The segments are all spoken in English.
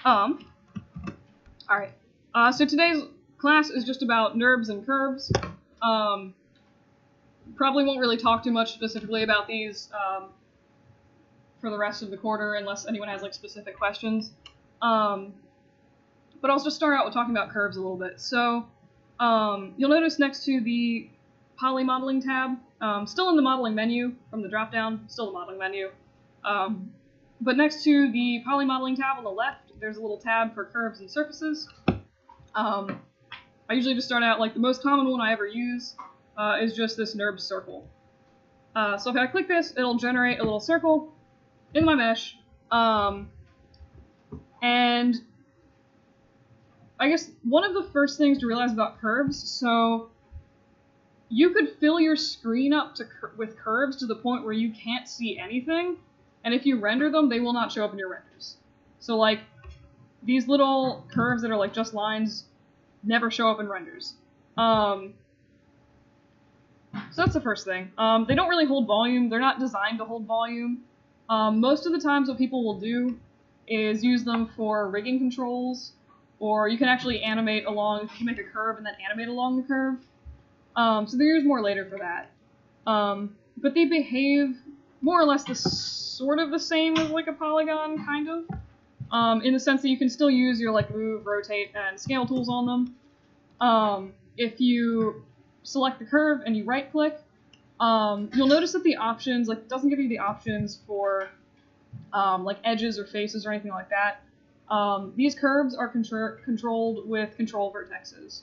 Alright. So today's class is just about NURBS and curves. Probably won't really talk too much specifically about these for the rest of the quarter unless anyone has like specific questions. But I'll just start out with talking about curves a little bit. So you'll notice next to the Poly Modeling tab, still in the modeling menu from the drop-down, still the modeling menu. But next to the Poly Modeling tab on the left, there's a little tab for curves and surfaces. I usually just start out, like, the most common one I ever use is just this Nurbs Circle. So if I click this, it'll generate a little circle in my mesh. And I guess one of the first things to realize about curves, so you could fill your screen up with curves to the point where you can't see anything, and if you render them, they will not show up in your renders. So, like, these little curves that are, like, just lines never show up in renders. So that's the first thing. They don't really hold volume. They're not designed to hold volume. Most of the times what people will do is use them for rigging controls, or you can actually animate along, you make a curve and then animate along the curve. So they're used more later for that. But they behave more or less sort of the same as like a polygon, kind of. In the sense that you can still use your like move, rotate, and scale tools on them. If you select the curve and you right click, you'll notice that the options, like, it doesn't give you the options for like edges or faces or anything like that. These curves are controlled with control vertexes.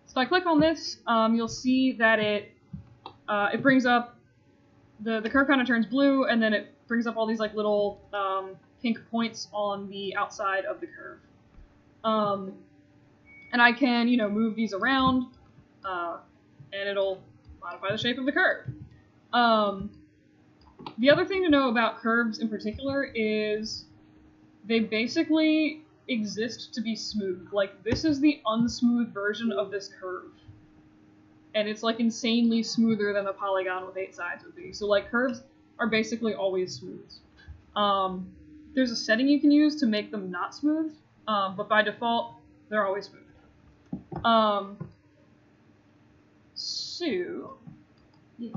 So if I click on this, you'll see that it brings up, the curve kind of turns blue, and then it brings up all these like little pink points on the outside of the curve. And I can, you know, move these around, and it'll modify the shape of the curve. The other thing to know about curves in particular is they basically exist to be smooth. Like, this is the unsmooth version of this curve. And it's, like, insanely smoother than a polygon with 8 sides would be. So, like, curves are basically always smooth. There's a setting you can use to make them not smooth, but by default, they're always smooth. So I'm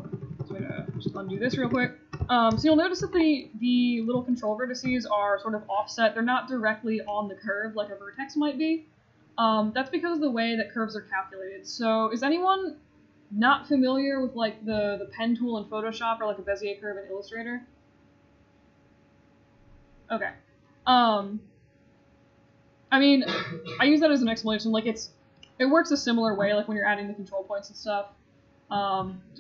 gonna just undo this real quick. So you'll notice that the little control vertices are sort of offset. They're not directly on the curve like a vertex might be. That's because of the way that curves are calculated. So is anyone not familiar with like the pen tool in Photoshop or like a Bezier curve in Illustrator? Okay. I mean, I use that as an explanation. Like, it works a similar way, like when you're adding the control points and stuff,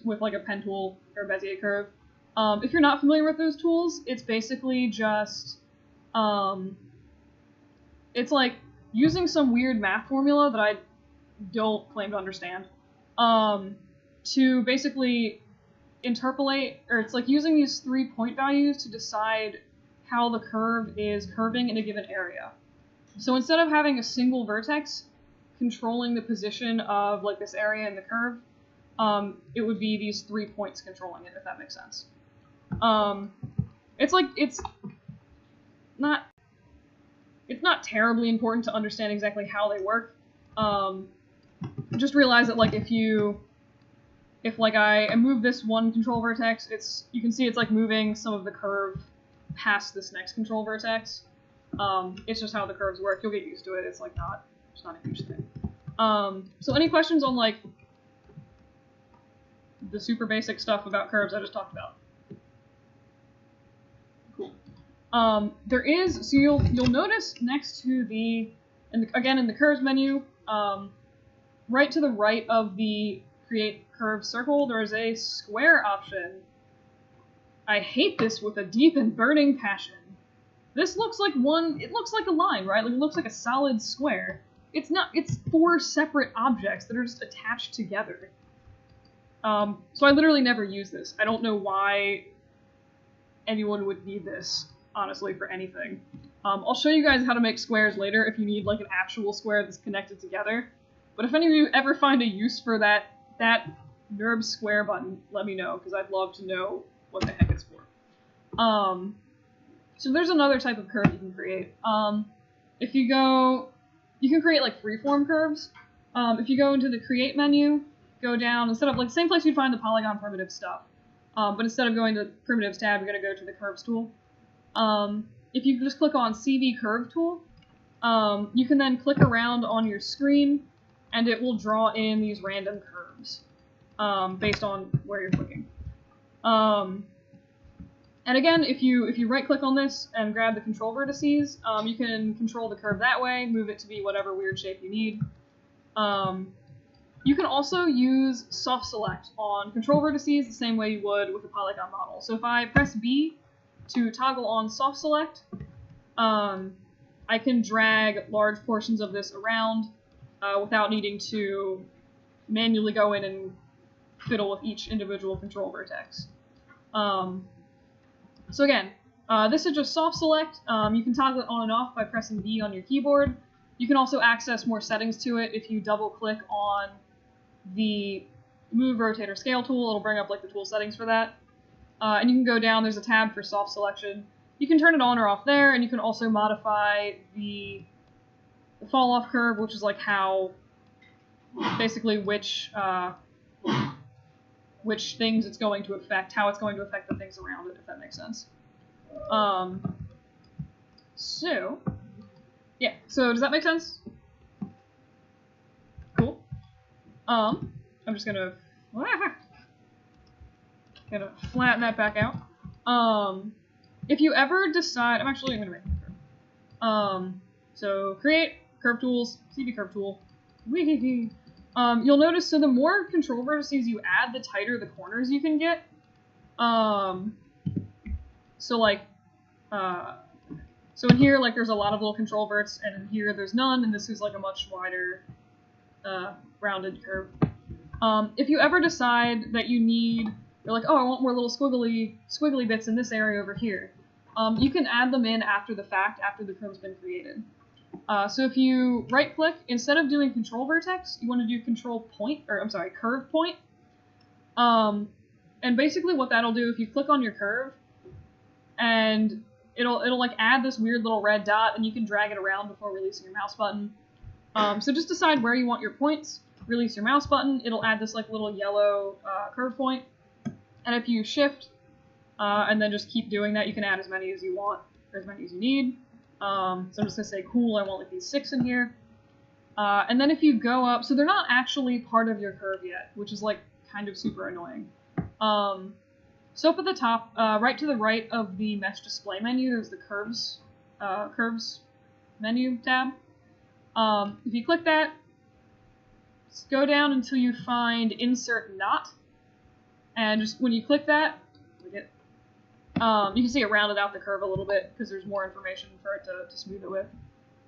with like a pen tool or a Bezier curve. If you're not familiar with those tools, it's basically just, it's like using some weird math formula that I don't claim to understand, to basically interpolate, or it's like using these 3 point values to decide how the curve is curving in a given area. So instead of having a single vertex controlling the position of like this area in the curve, it would be these 3 points controlling it, if that makes sense. It's not terribly important to understand exactly how they work. Just realize that like if I move this one control vertex, you can see it's like moving some of the curve past this next control vertex. It's just how the curves work. You'll get used to it. It's like it's not a huge thing. So any questions on like the super basic stuff about curves I just talked about? Cool. So you'll notice next to again in the curves menu, right to the right of the create curve circle, there is a square option. I hate this with a deep and burning passion. This looks like it looks like a line, right? Like, it looks like a solid square. It's not, it's 4 separate objects that are just attached together. So I literally never use this. I don't know why anyone would need this, honestly, for anything. I'll show you guys how to make squares later if you need like an actual square that's connected together. But if any of you ever find a use for that Nurbs square button, let me know, because I'd love to know what the heck it's for. So there's another type of curve you can create. if you go, you can create like freeform curves. If you go into the create menu, go down, instead of like the same place you'd find the polygon primitive stuff, but instead of going to the primitives tab, you're going to go to the curves tool. If you just click on CV curve tool, you can then click around on your screen and it will draw in these random curves based on where you're clicking. And again, if you right-click on this and grab the control vertices, you can control the curve that way, move it to be whatever weird shape you need. You can also use soft select on control vertices the same way you would with a polygon model. So if I press B to toggle on soft select, I can drag large portions of this around without needing to manually go in and fiddle with each individual control vertex. So again, this is just soft select. You can toggle it on and off by pressing B on your keyboard. You can also access more settings to it if you double click on the move, rotate, or scale tool. It'll bring up like the tool settings for that. And you can go down, there's a tab for soft selection. You can turn it on or off there, and you can also modify the fall off curve, which is like how, basically which things it's going to affect, how it's going to affect the things around it, if that makes sense. So, yeah, so does that make sense? Cool. I'm just gonna flatten that back out. If you ever decide, I'm gonna make a curve. So create curve tools, CV curve tool. You'll notice, so the more control vertices you add, the tighter the corners you can get. So like, so in here, like, there's a lot of little control verts, and in here there's none, and this is like a much wider, rounded curve. If you ever decide that you're like, oh, I want more little squiggly bits in this area over here, you can add them in after the fact, after the curve's been created. So if you right-click, instead of doing control vertex, you want to do curve point. And basically what that'll do, if you click on your curve, and it'll like add this weird little red dot, and you can drag it around before releasing your mouse button. So just decide where you want your points, release your mouse button, it'll add this like little yellow curve point. And if you shift, and then just keep doing that, you can add as many as you want, or as many as you need. So I'm just going to say, cool, I want like these 6 in here. And then if you go up, so they're not actually part of your curve yet, which is like kind of super annoying. So up at the top, right to the right of the mesh display menu, there's the curves menu tab. If you click that, just go down until you find insert knot. And just when you click that, you can see it rounded out the curve a little bit because there's more information for it to smooth it with.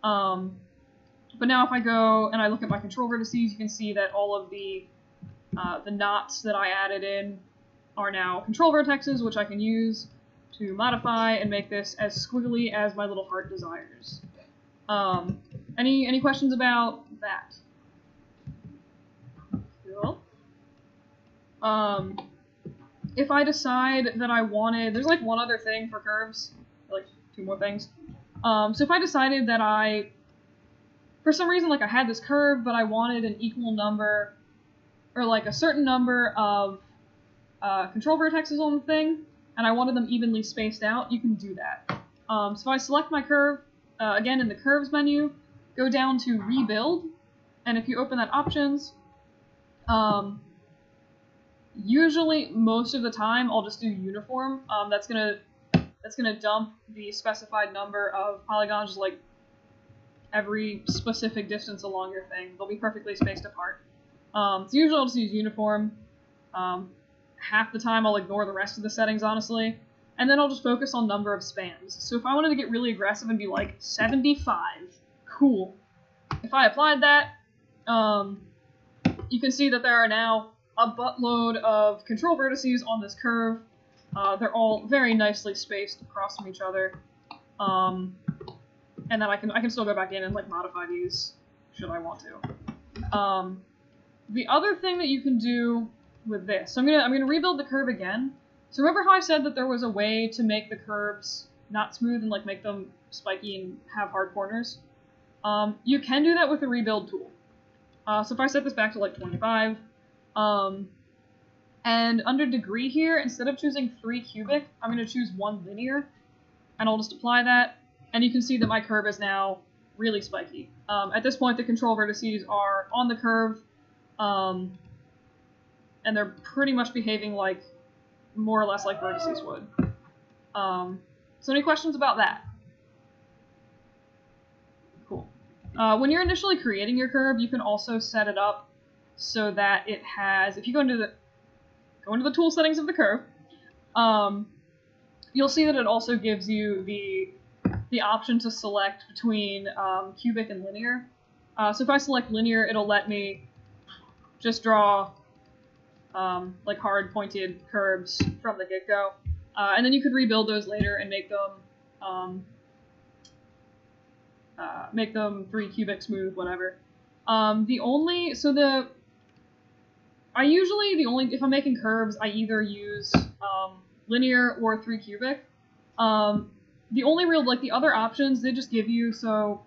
But now if I go and I look at my control vertices, you can see that all of the knots that I added in are now control vertexes, which I can use to modify and make this as squiggly as my little heart desires. Any questions about that? Cool. If I decide that I wanted, there's like one other thing for curves, like 2 more things. So if I decided that for some reason, like I had this curve, but I wanted an equal number, or like a certain number of control vertexes on the thing, and I wanted them evenly spaced out, you can do that. So if I select my curve, again in the curves menu, go down to rebuild, and if you open that options, usually, most of the time, I'll just do uniform. That's gonna dump the specified number of polygons like every specific distance along your thing. They'll be perfectly spaced apart. So usually I'll just use uniform. Half the time I'll ignore the rest of the settings, honestly, and then I'll just focus on number of spans. So if I wanted to get really aggressive and be like 75, cool. If I applied that, you can see that there are now a buttload of control vertices on this curve. They're all very nicely spaced across from each other. And then I can still go back in and like modify these should I want to. The other thing that you can do with this, so I'm gonna rebuild the curve again. So remember how I said that there was a way to make the curves not smooth and like make them spiky and have hard corners? You can do that with the rebuild tool. So if I set this back to like 25, and under degree here, instead of choosing 3 cubic, I'm going to choose 1 linear, and I'll just apply that, and you can see that my curve is now really spiky. At this point, the control vertices are on the curve, and they're pretty much behaving like, more or less like vertices would. So any questions about that? Cool. When you're initially creating your curve, you can also set it up so that it has, if you go into the tool settings of the curve, you'll see that it also gives you the option to select between cubic and linear. So if I select linear, it'll let me just draw like hard pointed curves from the get-go. And then you could rebuild those later and make them 3 cubic smooth, whatever. If I'm making curves, I either use linear or 3 cubic. The only real, like the other options, they just give you, so,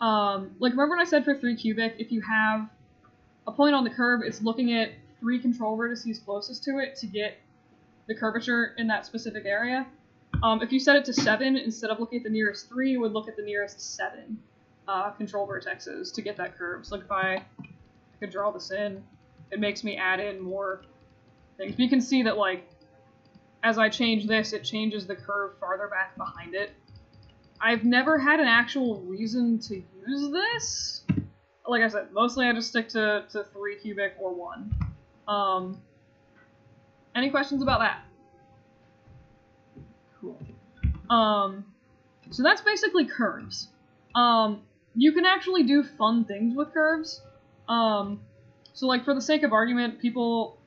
like remember when I said for 3 cubic, if you have a point on the curve, it's looking at 3 control vertices closest to it to get the curvature in that specific area. If you set it to 7, instead of looking at the nearest 3, you would look at the nearest 7 control vertexes to get that curve. So like if I could draw this in, it makes me add in more things. But you can see that like, as I change this, it changes the curve farther back behind it. I've never had an actual reason to use this. Like I said, mostly I just stick to 3 cubic or 1. Any questions about that? Cool. So that's basically curves. You can actually do fun things with curves. So like for the sake of argument, people,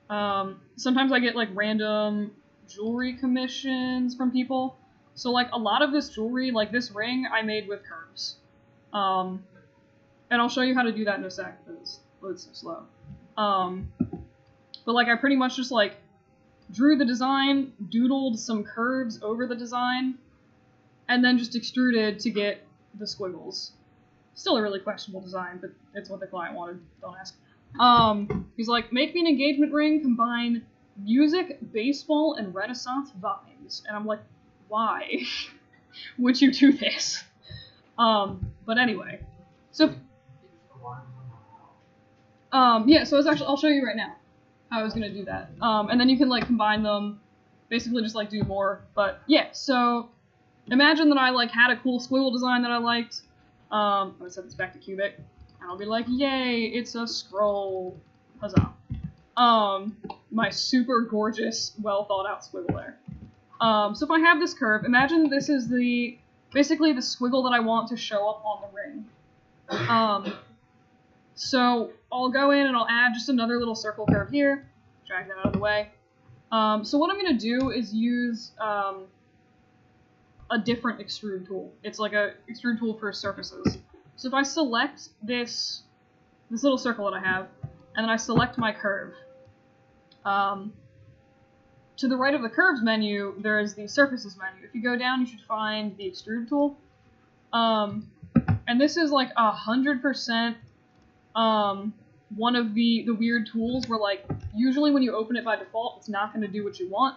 sometimes I get like random jewelry commissions from people. So like a lot of this jewelry, like this ring, I made with curves. And I'll show you how to do that in a sec, because it's so slow. But like I pretty much just like drew the design, doodled some curves over the design, and then just extruded to get the squiggles. Still a really questionable design, but it's what the client wanted, don't ask. He's like, make me an engagement ring, combine music, baseball, and Renaissance vibes. And I'm like, why would you do this? But anyway. So, yeah, so I'll show you right now how I was gonna do that. And then you can like combine them, basically just like do more. But yeah, so imagine that I like had a cool squiggle design that I liked. I'm gonna set this back to cubic, and I'll be like, yay, it's a scroll, huzzah. My super gorgeous, well thought out squiggle there. So if I have this curve, imagine this is basically the squiggle that I want to show up on the ring. So I'll go in and I'll add just another little circle curve here, drag that out of the way. So what I'm going to do is use a different extrude tool. It's like a extrude tool for surfaces. So if I select this little circle that I have, and then I select my curve, to the right of the curves menu, there is the surfaces menu. If you go down, you should find the extrude tool. And this is like 100% one of the weird tools where like usually when you open it by default, it's not going to do what you want.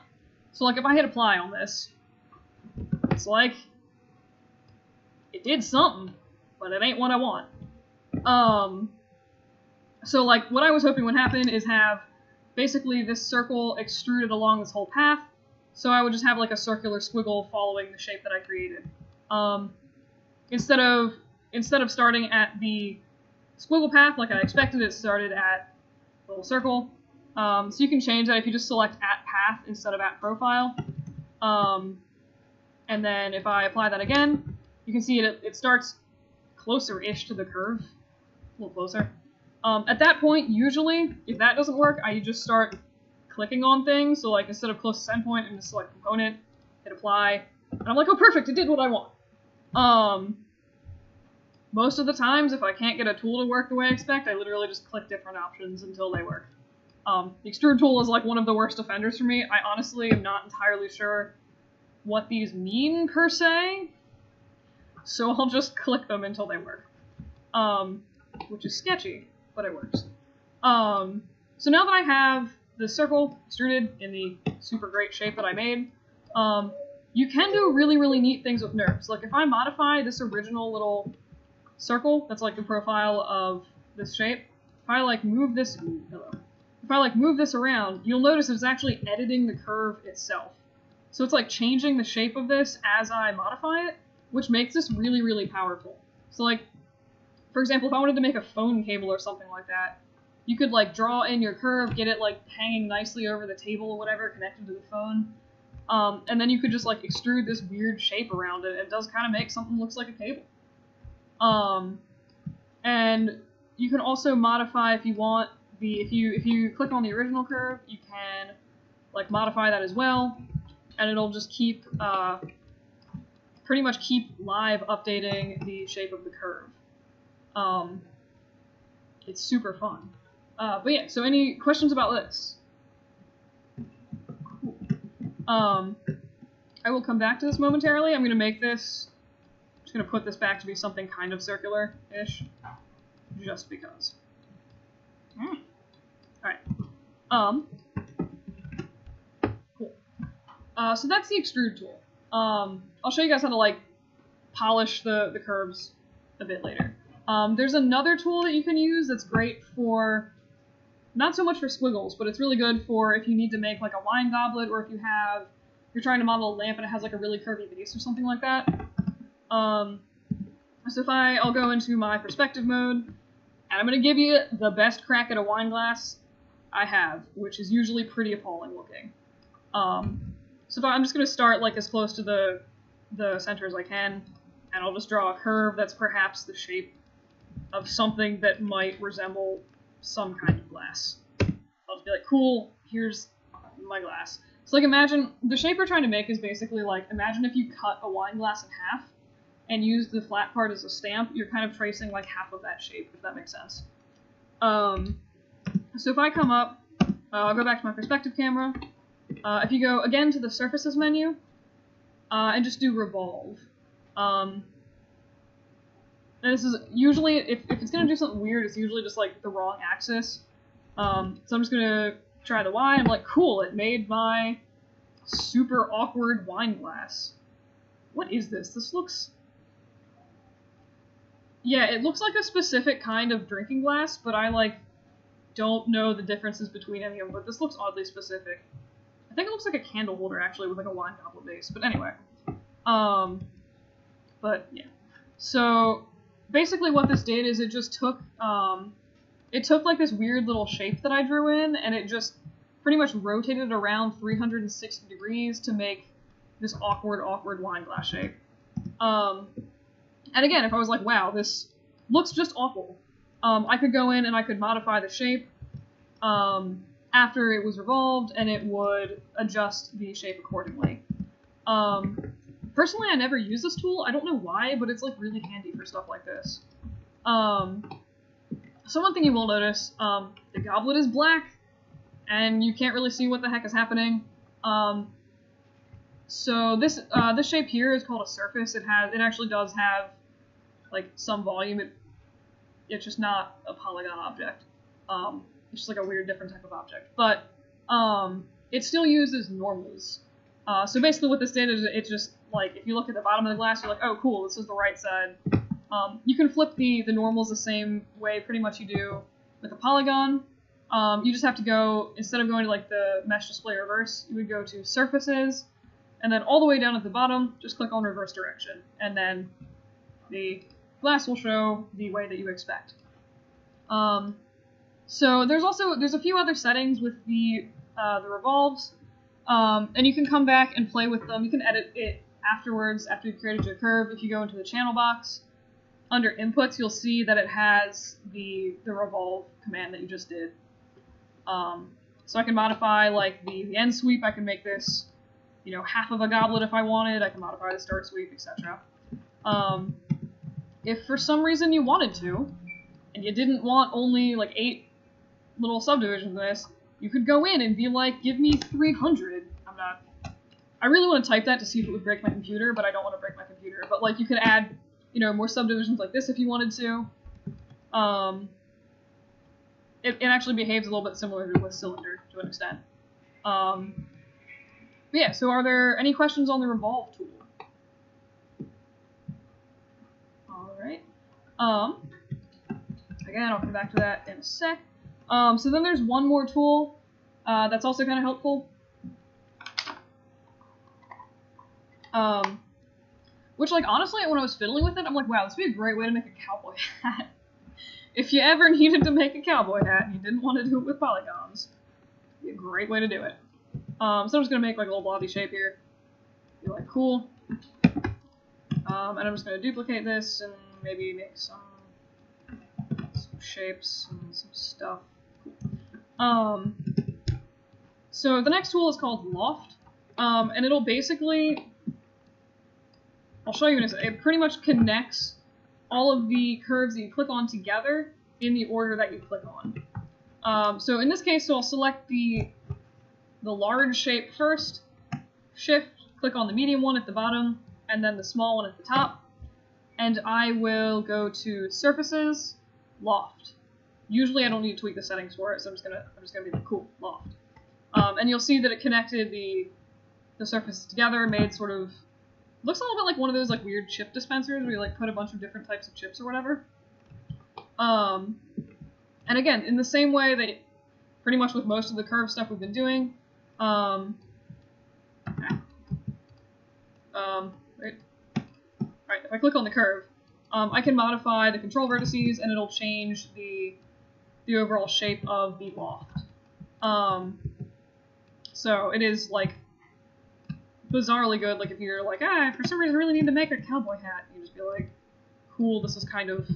So like if I hit apply on this, it's like it did something, but it ain't what I want. So like what I was hoping would happen is have basically this circle extruded along this whole path. So I would just have like a circular squiggle following the shape that I created. Instead of starting at the squiggle path like I expected, it started at a little circle. So you can change that if you just select at path instead of at profile. And then if I apply that again, you can see it starts closer-ish to the curve, a little closer. At that point, usually, if that doesn't work, I just start clicking on things. So like instead of closest endpoint, I'm just select component, hit apply, and I'm like, oh perfect, it did what I want. Most of the times, if I can't get a tool to work the way I expect, I literally just click different options until they work. The extrude tool is like one of the worst offenders for me. I honestly am not entirely sure what these mean per se. so I'll just click them until they work. Which is sketchy, but it works. So now that I have the circle extruded in the super great shape that I made, you can do really, really neat things with Nurbs. Like if I modify this original little circle that's like the profile of this shape, if I like move this, if I like move this around, you'll notice it's actually editing the curve itself. So it's like changing the shape of this as I modify it, which makes this really, really powerful. So like, for example, if I wanted to make a phone cable or something like that, you could like draw in your curve, get it like hanging nicely over the table or whatever, connected to the phone. And then you could just like extrude this weird shape around it. It does kind of make something looks like a cable. And you can also modify if you want if you click on the original curve, you can like modify that as well, and it'll just keep pretty much keep live updating the shape of the curve. It's super fun. But yeah, so any questions about this? I will come back to this momentarily. I'm going to make this, I'm just going to put this back to be something kind of circular-ish, just because. Alright. Cool. So that's the Extrude Tool. I'll show you guys how to, like, polish the curves a bit later. There's another tool that you can use that's great for, not so much for squiggles, but it's really good for if you need to make, like, a wine goblet, or if you're trying to model a lamp and it has, like, a really curvy base or something like that. So if I'll go into my perspective mode, and I'm going to give you the best crack at a wine glass I have, which is usually pretty appalling looking. So I'm just going to start like as close to the center as I can, and I'll just draw a curve that's perhaps the shape of something that might resemble some kind of glass. I'll just be like, cool, here's my glass. So like imagine, the shape we're trying to make is basically like, imagine if you cut a wine glass in half and use the flat part as a stamp, you're kind of tracing like half of that shape, if that makes sense. So if I come up, I'll go back to my perspective camera. If you go again to the surfaces menu, and just do revolve. And this is usually, if it's going to do something weird, it's usually just like the wrong axis. So I'm just going to try the Y, I'm like, cool, it made my super awkward wine glass. What is this? This looks... Yeah, it looks like a specific kind of drinking glass, but I, like, don't know the differences between any of them, but this looks oddly specific. I think it looks like a candle holder, actually, with, like, a wine goblet base, but anyway. But, yeah. So, basically what this did is it just took, like, this weird little shape that I drew in, and it just pretty much rotated around 360 degrees to make this awkward wine glass shape. And again, if I was like, wow, this looks just awful, I could go in and I could modify the shape after it was revolved, and it would adjust the shape accordingly. Personally, I never use this tool. I don't know why, but it's like really handy for stuff like this. So one thing you will notice, the goblet is black, and you can't really see what the heck is happening. So this shape here is called a surface. It actually does have like some volume. It's just not a polygon object. It's just like a weird different type of object. But it still uses normals. So basically what this did is it's just like, if you look at the bottom of the glass, you're like, oh cool, this is the right side. You can flip the normals the same way pretty much you do with a polygon. You just have to go, instead of going to like the mesh display reverse, you would go to surfaces, and then all the way down at the bottom, just click on reverse direction, and then the glass will show the way that you expect. So there's a few other settings with the revolves, and you can come back and play with them. You can edit it afterwards, after you've created your curve. If you go into the channel box, under inputs, you'll see that it has the revolve command that you just did. So I can modify like the end sweep. I can make this, half of a goblet if I wanted. I can modify the start sweep, etc. If for some reason you wanted to, and you didn't want only like 8 little subdivisions of this, you could go in and be like, give me 300. I really want to type that to see if it would break my computer, but I don't want to break my computer. But like, you could add you know, more subdivisions like this if you wanted to. It actually behaves a little bit similar with cylinder to an extent. But yeah, so are there any questions on the Revolve tool? Alright. Again, I'll come back to that in a sec. So then there's one more tool that's also kind of helpful. Which, like, honestly, when I was fiddling with it, I'm like, wow, this would be a great way to make a cowboy hat. If you ever needed to make a cowboy hat and you didn't want to do it with polygons, it'd be a great way to do it. So I'm just going to make, like, a little blobby shape here. Be like, cool. And I'm just going to duplicate this and maybe make some shapes and some stuff. So the next tool is called Loft. And it'll basically... I'll show you in a second. It pretty much connects all of the curves that you click on together in the order that you click on. So in this case, I'll select the large shape first, shift, click on the medium one at the bottom, and then the small one at the top. And I will go to Surfaces, Loft. Usually I don't need to tweak the settings for it, so I'm just gonna be like, cool, Loft. And you'll see that it connected the surfaces together, made sort of... Looks a little bit like one of those like weird chip dispensers where you like put a bunch of different types of chips or whatever. And again, in the same way that pretty much with most of the curve stuff we've been doing, Alright, if I click on the curve, I can modify the control vertices and it'll change the overall shape of the loft. So it is like bizarrely good. Like if you're like, for some reason I really need to make a cowboy hat, you just be like, cool, this is kind of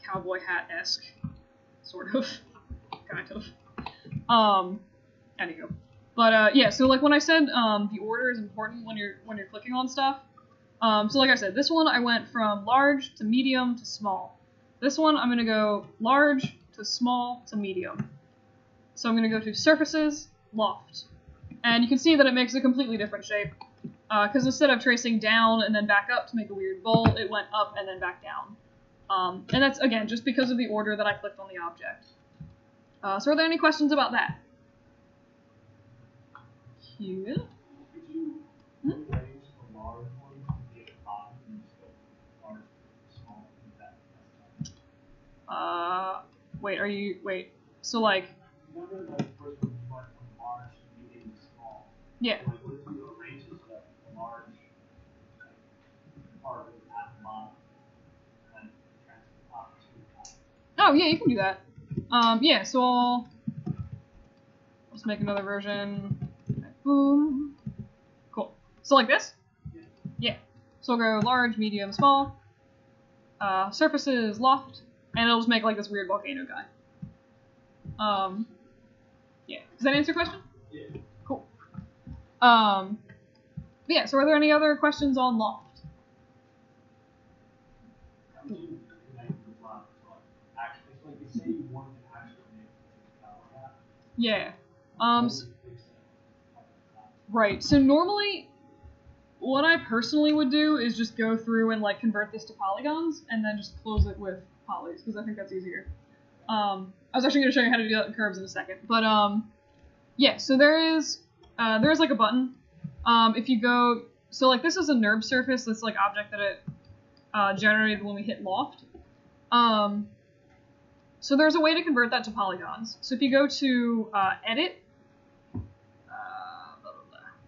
cowboy hat-esque, sort of, kind of. Anywho, but yeah. So like when I said the order is important when you're clicking on stuff. So like I said, this one I went from large to medium to small. This one I'm gonna go large to small to medium. So I'm gonna go to Surfaces, Loft. And you can see that it makes a completely different shape, because instead of tracing down and then back up to make a weird bowl, it went up and then back down. And that's, again, just because of the order that I clicked on the object. So are there any questions about that? Here. Wait, so like... Yeah. Oh, yeah, you can do that. Yeah, so I'll just make another version. Boom. Cool. So like this? Yeah. So I'll go large, medium, small. Surfaces, Loft, and it'll just make like this weird volcano guy. Yeah. Does that answer your question? Yeah. Cool. But yeah, so are there any other questions on Loft? Yeah. Right. So normally, what I personally would do is just go through and like convert this to polygons and then just close it with polys, because I think that's easier. I was actually going to show you how to do that in curves in a second, but yeah. So there is like a button. If you go, so like this is a Nurbs surface, this like object that it generated when we hit Loft. So there's a way to convert that to polygons. So if you go to Edit,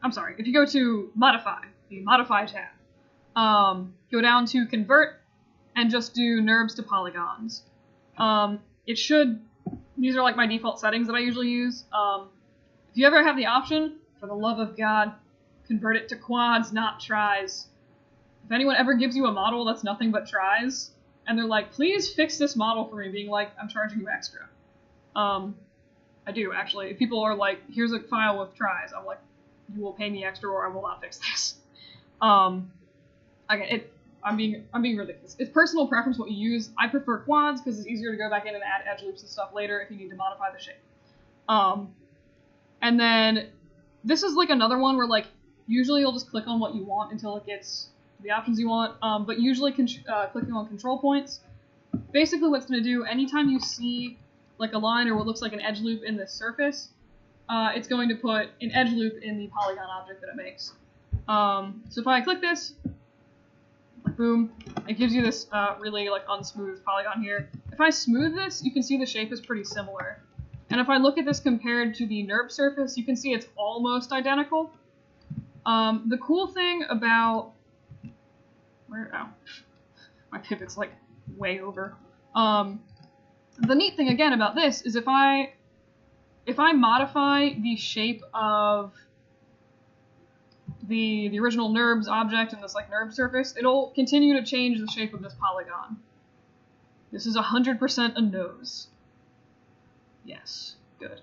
if you go to Modify, the Modify tab, go down to Convert, and just do Nurbs to polygons. It should, these are like my default settings that I usually use. If you ever have the option, for the love of God, convert it to quads, not tries. If anyone ever gives you a model that's nothing but tries, and they're like, please fix this model for me, being like, I'm charging you extra. I do, actually. If people are like, here's a file with tries, I'm like, you will pay me extra or I will not fix this. Again, I'm being ridiculous. It's personal preference what you use. I prefer quads because it's easier to go back in and add edge loops and stuff later if you need to modify the shape. And then this is like another one where like usually you'll just click on what you want until it gets the options you want, but usually clicking on control points. Basically what it's going to do, anytime you see like a line or what looks like an edge loop in this surface, it's going to put an edge loop in the polygon object that it makes. So if I click this, boom, it gives you this really like unsmooth polygon here. If I smooth this, you can see the shape is pretty similar. And if I look at this compared to the Nurbs surface, you can see it's almost identical. The cool thing about my pivot's like way over. The neat thing again about this is if I modify the shape of the original Nurbs object and this like Nurbs surface, it'll continue to change the shape of this polygon. This is 100% a nose. Yes, good.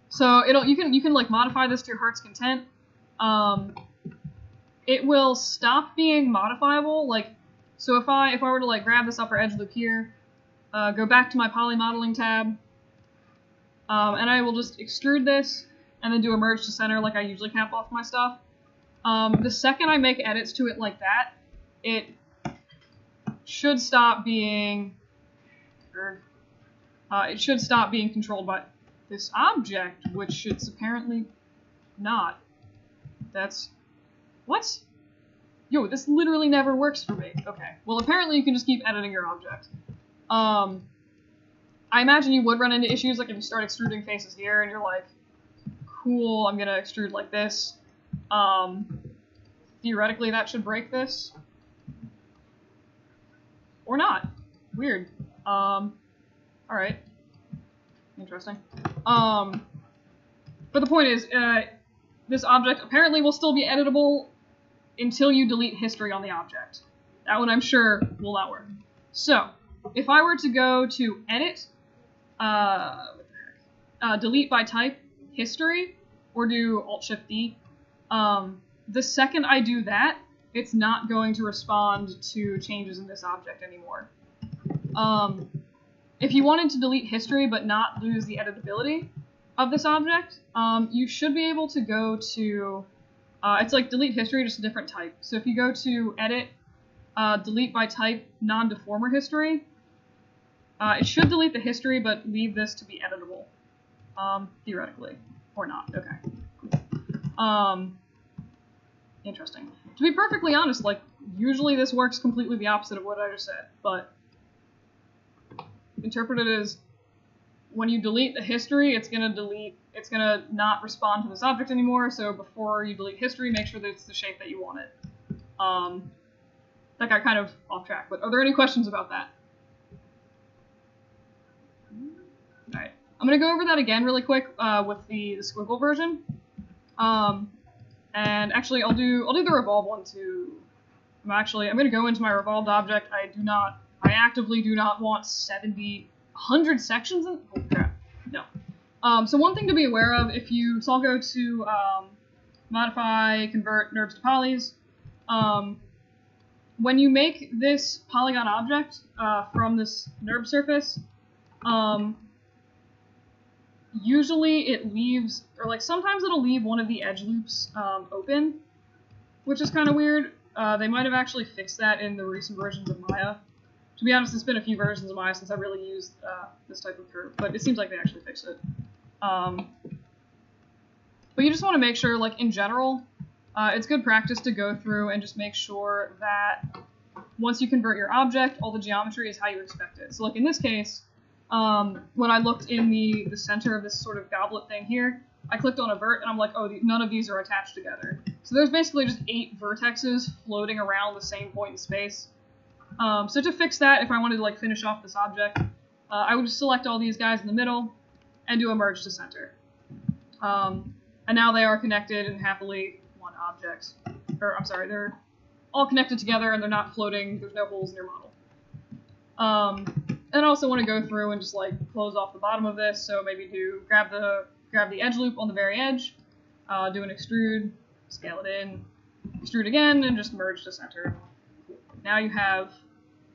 So you can like modify this to your heart's content. It will stop being modifiable. Like, so if I were to like grab this upper edge loop here, go back to my poly modeling tab, and I will just extrude this and then do a merge to center like I usually cap off my stuff. The second I make edits to it like that, it should stop being controlled by this object, which should apparently not. That's what? Yo, this literally never works for me. Okay, well apparently you can just keep editing your object. I imagine you would run into issues like if you start extruding faces here and you're like, cool, I'm gonna extrude like this. Theoretically that should break this. Or not. Weird. Alright. Interesting. But the point is, this object apparently will still be editable until you delete history on the object. That one I'm sure will not work. So, if I were to go to edit, what the heck? Delete by type, history, or do Alt-Shift-D, the second I do that, it's not going to respond to changes in this object anymore. If you wanted to delete history but not lose the editability of this object, you should be able to go to, it's like delete history, just a different type. So if you go to edit, delete by type, non-deformer history, it should delete the history but leave this to be editable, theoretically, or not. Okay, cool. Interesting. To be perfectly honest, like, usually this works completely the opposite of what I just said, but interpret it as when you delete the history, it's gonna not respond to this object anymore, so before you delete history, make sure that it's the shape that you want it. That got kind of off track, but are there any questions about that? Alright, I'm gonna go over that again really quick with the squiggle version. And actually, I'll do the revolve one too. I'm gonna go into my revolved object. I actively do not want 100 sections in. Oh crap! No. So one thing to be aware of, so I'll go to modify, convert Nurbs to polys. When you make this polygon object from this Nurbs surface, usually it leaves, or like sometimes it'll leave one of the edge loops open, which is kind of weird. They might have actually fixed that in the recent versions of Maya. To be honest, it's been a few versions of Maya since I really used this type of curve, but it seems like they actually fixed it. But you just want to make sure, like in general, it's good practice to go through and just make sure that once you convert your object, all the geometry is how you expect it. So like in this case, when I looked in the center of this sort of goblet thing here, I clicked on a vert and I'm like, oh, none of these are attached together. So there's basically just 8 vertexes floating around the same point in space. So to fix that, if I wanted to like finish off this object, I would just select all these guys in the middle and do a merge to center. And now they are connected in happily one object. Or I'm sorry, they're all connected together and they're not floating. There's no holes in your model. And I also want to go through and just like close off the bottom of this. So maybe grab the edge loop on the very edge, do an extrude, scale it in, extrude again, and just merge to center. Now you have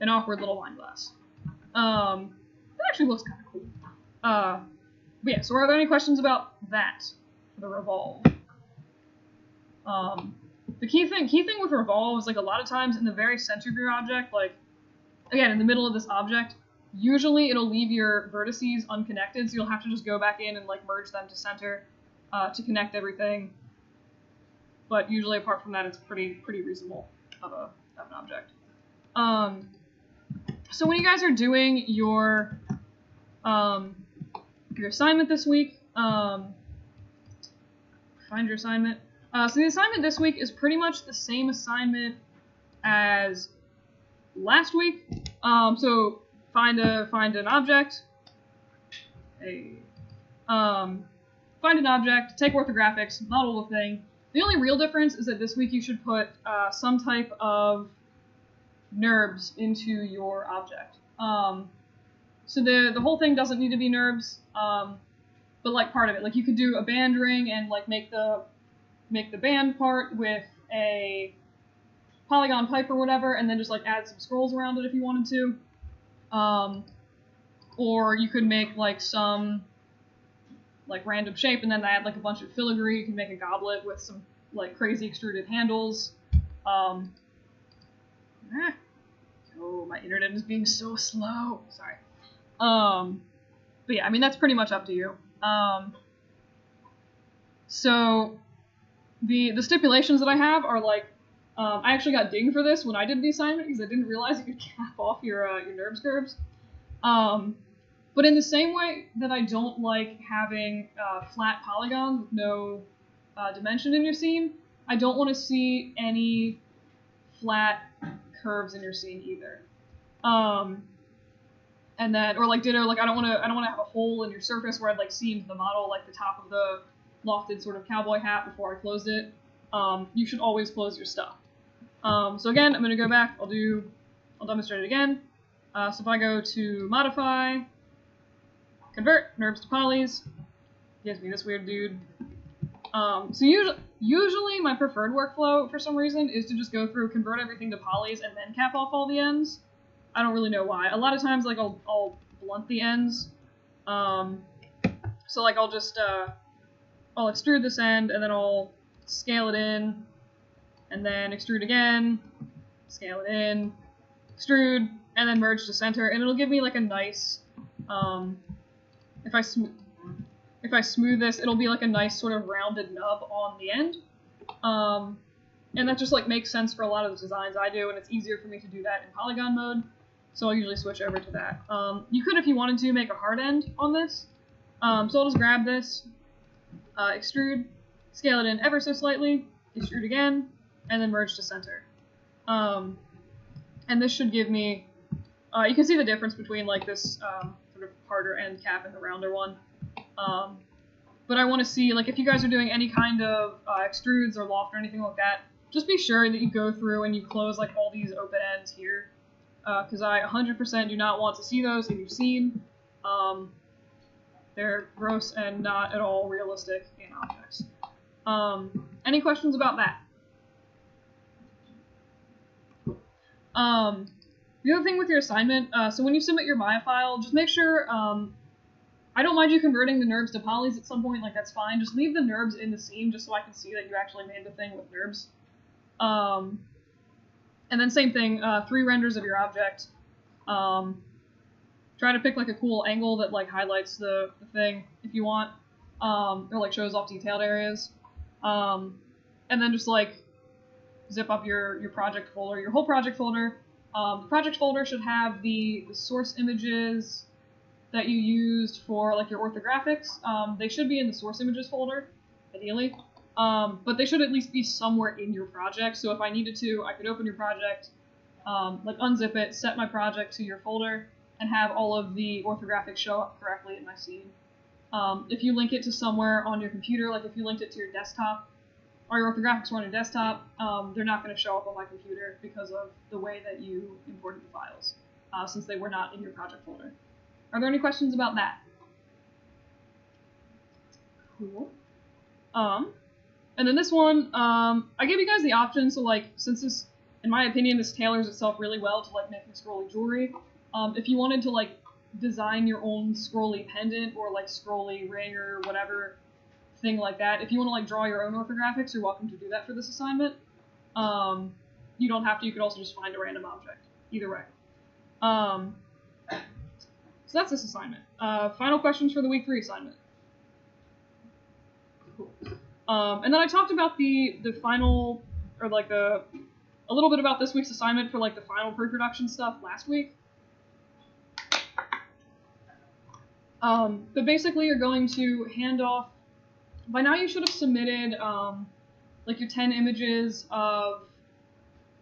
an awkward little wine glass. That actually looks kind of cool. But yeah, so are there any questions about that, the revolve? The key thing with revolve is like a lot of times in the very center of your object, like again in the middle of this object, usually it'll leave your vertices unconnected, so you'll have to just go back in and like merge them to center to connect everything. But usually apart from that, it's pretty reasonable of an object. So when you guys are doing your assignment this week, find your assignment. So the assignment this week is pretty much the same assignment as last week. So find an object. Find an object. Take orthographics. Model the thing. The only real difference is that this week you should put some type of Nurbs into your object. So the whole thing doesn't need to be Nurbs, but like part of it. Like you could do a band ring and like make the band part with a polygon pipe or whatever, and then just like add some scrolls around it if you wanted to. Or you could make like some like random shape and then add like a bunch of filigree. You can make a goblet with some like crazy extruded handles. Oh, my internet is being so slow. Sorry. But yeah, I mean that's pretty much up to you. So the stipulations that I have are like I actually got dinged for this when I did the assignment because I didn't realize you could cap off your Nurbs curves. But in the same way that I don't like having flat polygons with no dimension in your scene, I don't want to see any flat curves in your scene either. And then, or like ditto, like I don't want to have a hole in your surface where I'd like see into the model, like the top of the lofted sort of cowboy hat before I closed it. You should always close your stuff. So again, I'm going to go back. I'll demonstrate it again. So if I go to modify, convert Nurbs to polys, gives me this weird dude. So usually my preferred workflow for some reason is to just go through, convert everything to polys, and then cap off all the ends. I don't really know why. A lot of times, like I'll blunt the ends. So like I'll just I'll extrude this end, and then I'll scale it in, and then extrude again, scale it in, extrude, and then merge to center, and it'll give me like a nice. If I smooth this, it'll be like a nice sort of rounded nub on the end. And that just like makes sense for a lot of the designs I do, and it's easier for me to do that in polygon mode. So I'll usually switch over to that. You could, if you wanted to, make a hard end on this. So I'll just grab this, extrude, scale it in ever so slightly, extrude again, and then merge to center. And this should give me, you can see the difference between like this sort of harder end cap and the rounder one. But I want to see, like, if you guys are doing any kind of extrudes or loft or anything like that, just be sure that you go through and you close, like, all these open ends here, because I 100% do not want to see those in your scene. They're gross and not at all realistic in objects. Any questions about that? The other thing with your assignment, so when you submit your Maya file, just make sure, I don't mind you converting the Nurbs to polys at some point, like that's fine. Just leave the Nurbs in the scene just so I can see that you actually made the thing with Nurbs. And then same thing, 3 renders of your object. Try to pick like a cool angle that like highlights the thing if you want, or like shows off detailed areas. And then just like zip up your project folder, your whole project folder. The project folder should have the source images that you used for like your orthographics. They should be in the source images folder, ideally, but they should at least be somewhere in your project. So if I needed to, I could open your project, like unzip it, set my project to your folder, and have all of the orthographics show up correctly in my scene. If you link it to somewhere on your computer, like if you linked it to your desktop, or your orthographics were on your desktop, they're not going to show up on my computer because of the way that you imported the files, since they were not in your project folder. Are there any questions about that? Cool. And then this one, I gave you guys the option, so like, since this, in my opinion, this tailors itself really well to like making scrolly jewelry. If you wanted to like design your own scrolly pendant or like scrolly ring or whatever thing like that, if you want to like draw your own orthographics, you're welcome to do that for this assignment. You don't have to. You could also just find a random object. Either way. So that's this assignment. Final questions for the week 3 assignment. Cool. And then I talked about the final, or like a little bit about this week's assignment for like the final pre-production stuff last week. But basically you're going to hand off, by now you should have submitted like your 10 images of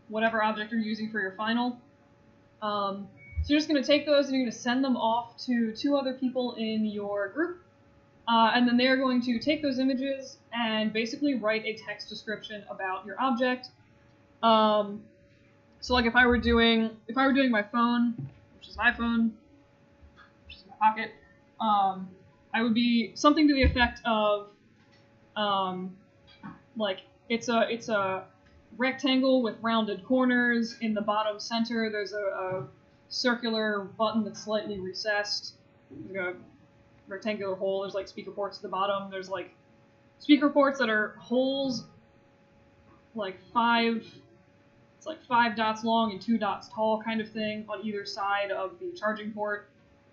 whatever object you're using for your final. So you're just going to take those and you're going to send them off to 2 other people in your group. And then they're going to take those images and basically write a text description about your object. So like if I were doing my phone, which is my phone, which is in my pocket, I would be something to the effect of like it's a rectangle with rounded corners. In the bottom center there's a circular button that's slightly recessed. There's a rectangular hole. There's like speaker ports at the bottom. There's like speaker ports that are holes like 5 dots long and 2 dots tall kind of thing on either side of the charging port.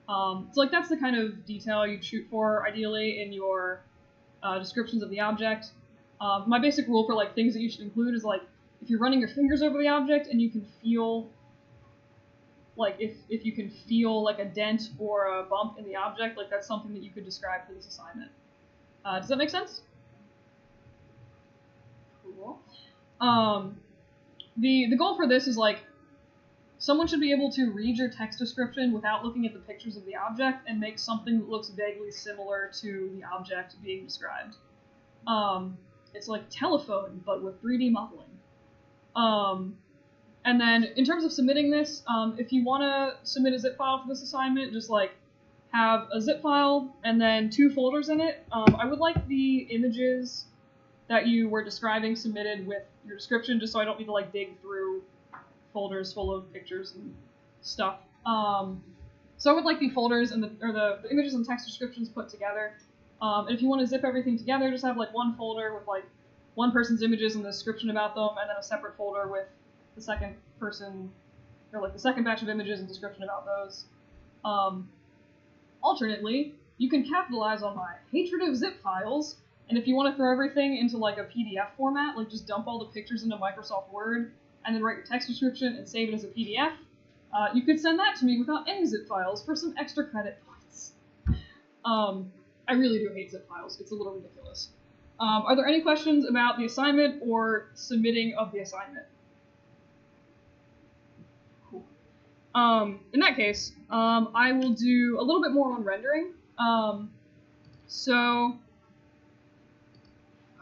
So like that's the kind of detail you'd shoot for ideally in your descriptions of the object. My basic rule for like things that you should include is like if you're running your fingers over the object and you can feel like if you can feel like a dent or a bump in the object, like that's something that you could describe for this assignment. Does that make sense? Cool. The goal for this is like someone should be able to read your text description without looking at the pictures of the object and make something that looks vaguely similar to the object being described. It's like telephone, but with 3D modeling. And then in terms of submitting this, if you want to submit a zip file for this assignment, just like have a zip file and then 2 folders in it. I would like the images that you were describing submitted with your description, just so I don't need to like dig through folders full of pictures and stuff. So I would like the folders and the images and text descriptions put together. And if you want to zip everything together, just have like one folder with like one person's images and the description about them, and then a separate folder with the second person, or like the second batch of images and description about those. Alternately, you can capitalize on my hatred of zip files, and if you want to throw everything into like a PDF format, like just dump all the pictures into Microsoft Word, and then write your text description and save it as a PDF, you could send that to me without any zip files for some extra credit points. I really do hate zip files. It's a little ridiculous. Are there any questions about the assignment or submitting of the assignment? Cool. In that case, I will do a little bit more on rendering. So,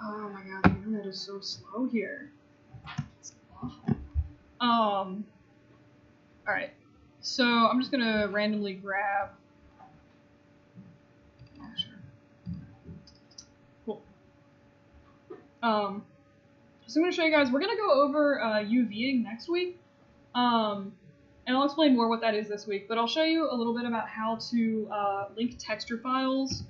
oh my god, the internet is so slow here. It's awful. Alright, so I'm just gonna randomly grab. Yeah, sure. Cool. So I'm gonna show you guys. We're gonna go over UVing next week. And I'll explain more what that is this week, but I'll show you a little bit about how to link texture files